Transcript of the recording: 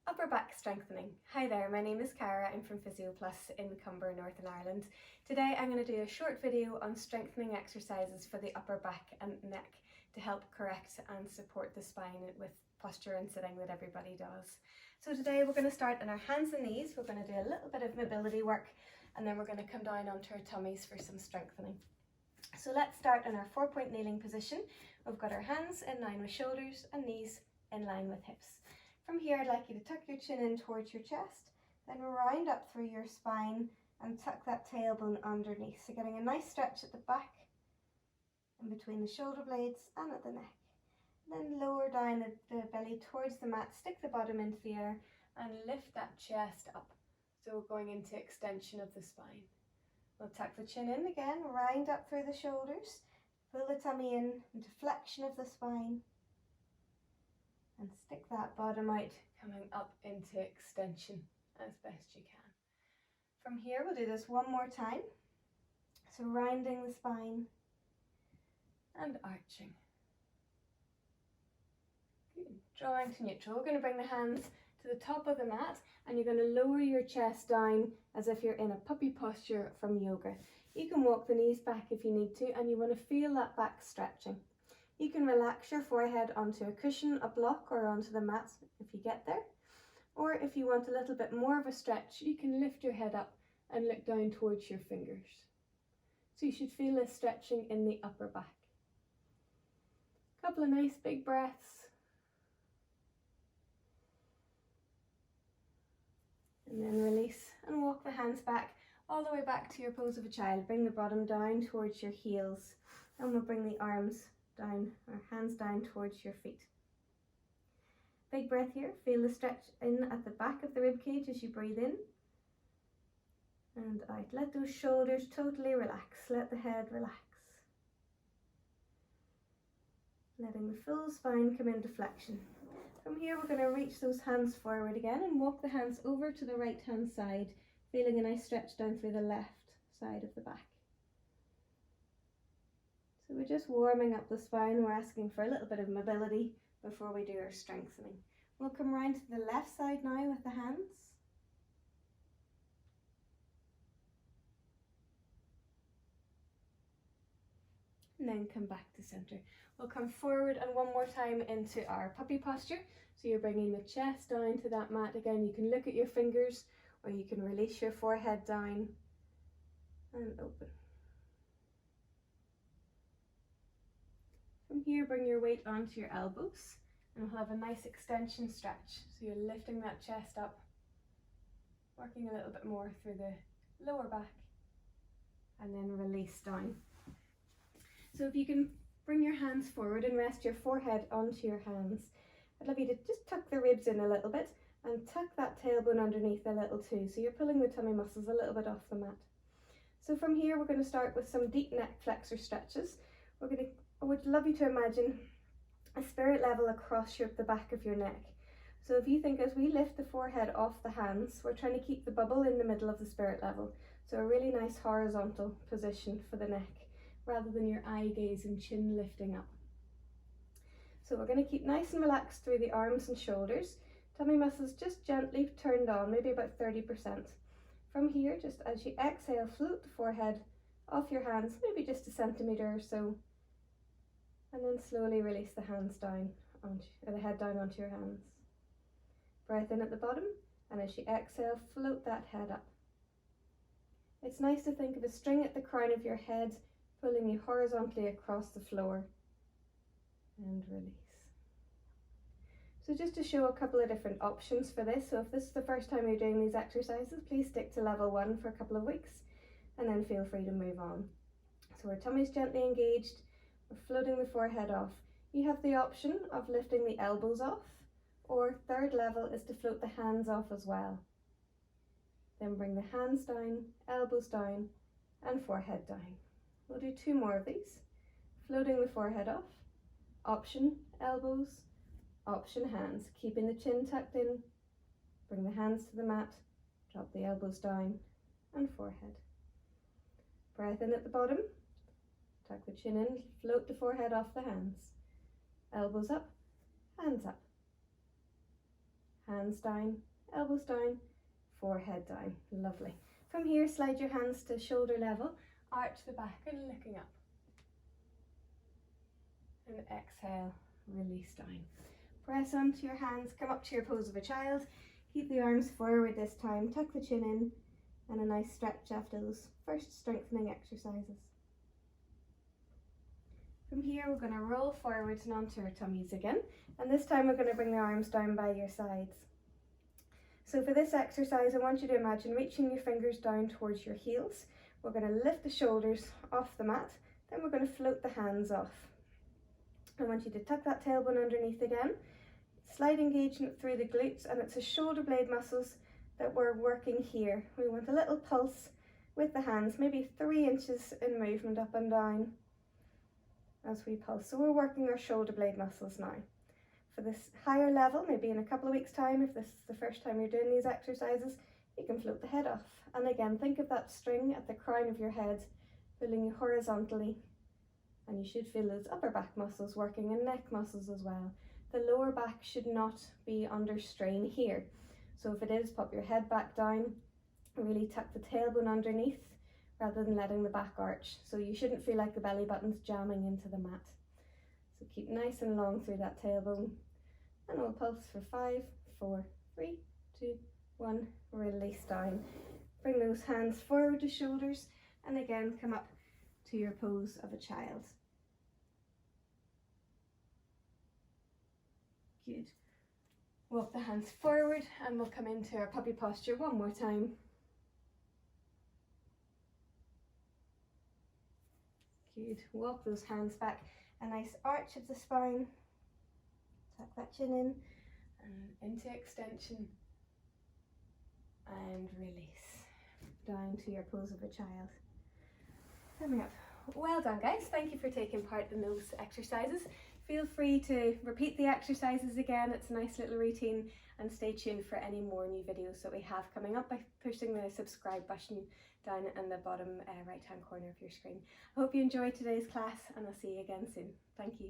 Upper back strengthening. Hi there, my name is Cara. I'm from PhysioPlus in Cumber, Northern Ireland. Today I'm going to do a short video on strengthening exercises for the upper back and neck to help correct and support the spine with posture and sitting that everybody does. So today we're going to start on our hands and knees. We're going to do a little bit of mobility work and then we're going to come down onto our tummies for some strengthening. So let's start in our 4-point kneeling position. We've got our hands in line with shoulders and knees in line with hips. From here, I'd like you to tuck your chin in towards your chest, then round up through your spine and tuck that tailbone underneath. So getting a nice stretch at the back, in between the shoulder blades and at the neck. Then lower down the belly towards the mat, stick the bottom into the air and lift that chest up. So we're going into extension of the spine. We'll tuck the chin in again, round up through the shoulders, pull the tummy in into flexion of the spine. And stick that bottom out, coming up into extension as best you can. From here, we'll do this one more time. So rounding the spine and arching. Good. Drawing to neutral. We're going to bring the hands to the top of the mat and you're going to lower your chest down as if you're in a puppy posture from yoga. You can walk the knees back if you need to and you want to feel that back stretching. You can relax your forehead onto a cushion, a block, or onto the mat if you get there. Or if you want a little bit more of a stretch, you can lift your head up and look down towards your fingers. So you should feel a stretching in the upper back. Couple of nice big breaths. And then release and walk the hands back all the way back to your pose of a child. Bring the bottom down towards your heels and we'll bring the arms down, our hands down towards your feet. Big breath here. Feel the stretch in at the back of the rib cage as you breathe in and out. Let those shoulders totally relax. Let the head relax. Letting the full spine come into flexion. From here we're going to reach those hands forward again and walk the hands over to the right hand side, feeling a nice stretch down through the left side of the back. So we're just warming up the spine, we're asking for a little bit of mobility before we do our strengthening. We'll come round to the left side now with the hands. And then come back to centre. We'll come forward and one more time into our puppy posture. So you're bringing the chest down to that mat again. You can look at your fingers or you can release your forehead down and open. From here, bring your weight onto your elbows and we'll have a nice extension stretch. So you're lifting that chest up, working a little bit more through the lower back and then release down. So if you can bring your hands forward and rest your forehead onto your hands, I'd love you to just tuck the ribs in a little bit and tuck that tailbone underneath a little too. So you're pulling the tummy muscles a little bit off the mat. So from here, we're going to start with some deep neck flexor stretches. I would love you to imagine a spirit level across the back of your neck. So if you think as we lift the forehead off the hands, we're trying to keep the bubble in the middle of the spirit level. So a really nice horizontal position for the neck, rather than your eye gaze and chin lifting up. So we're going to keep nice and relaxed through the arms and shoulders. Tummy muscles just gently turned on, maybe about 30%. From here, just as you exhale, float the forehead off your hands, maybe just a centimetre or so. And then slowly release the hands down, the head down onto your hands. Breath in at the bottom, and as you exhale, float that head up. It's nice to think of a string at the crown of your head, pulling you horizontally across the floor. And release. So just to show a couple of different options for this, so if this is the first time you're doing these exercises, please stick to level 1 for a couple of weeks, and then feel free to move on. So our tummy's gently engaged. We're floating the forehead off. You have the option of lifting the elbows off, or third level is to float the hands off as well. Then bring the hands down, elbows down, and forehead down. We'll do 2 more of these. Floating the forehead off, option elbows, option hands, keeping the chin tucked in. Bring the hands to the mat, drop the elbows down, and forehead. Breath in at the bottom. Tuck the chin in, float the forehead off the hands. Elbows up, hands up. Hands down, elbows down, forehead down. Lovely. From here, slide your hands to shoulder level, arch the back and looking up. And exhale, release down. Press onto your hands, come up to your pose of a child. Keep the arms forward this time, tuck the chin in, and a nice stretch after those first strengthening exercises. From here, we're going to roll forwards and onto our tummies again. And this time we're going to bring the arms down by your sides. So for this exercise, I want you to imagine reaching your fingers down towards your heels. We're going to lift the shoulders off the mat, then we're going to float the hands off. I want you to tuck that tailbone underneath again, slight engagement through the glutes, and it's the shoulder blade muscles that we're working here. We want a little pulse with the hands, maybe 3 inches in movement up and down as we pulse. So we're working our shoulder blade muscles now. For this higher level, maybe in a couple of weeks' time, if this is the first time you're doing these exercises, you can float the head off. And again, think of that string at the crown of your head, pulling you horizontally. And you should feel those upper back muscles working and neck muscles as well. The lower back should not be under strain here. So if it is, pop your head back down, really tuck the tailbone underneath rather than letting the back arch. So you shouldn't feel like the belly button's jamming into the mat. So keep nice and long through that tailbone. And we'll pulse for 5, 4, 3, 2, 1, release down. Bring those hands forward to shoulders and again come up to your pose of a child. Good. Walk the hands forward and we'll come into our puppy posture one more time. Good. Walk those hands back. A nice arch of the spine. Tuck that chin in and into extension and release. Down to your pose of a child. Coming up. Well done, guys. Thank you for taking part in those exercises. Feel free to repeat the exercises again. It's a nice little routine, and stay tuned for any more new videos that we have coming up by pushing the subscribe button down in the bottom right hand corner of your screen. I hope you enjoyed today's class, and I'll see you again soon. Thank you.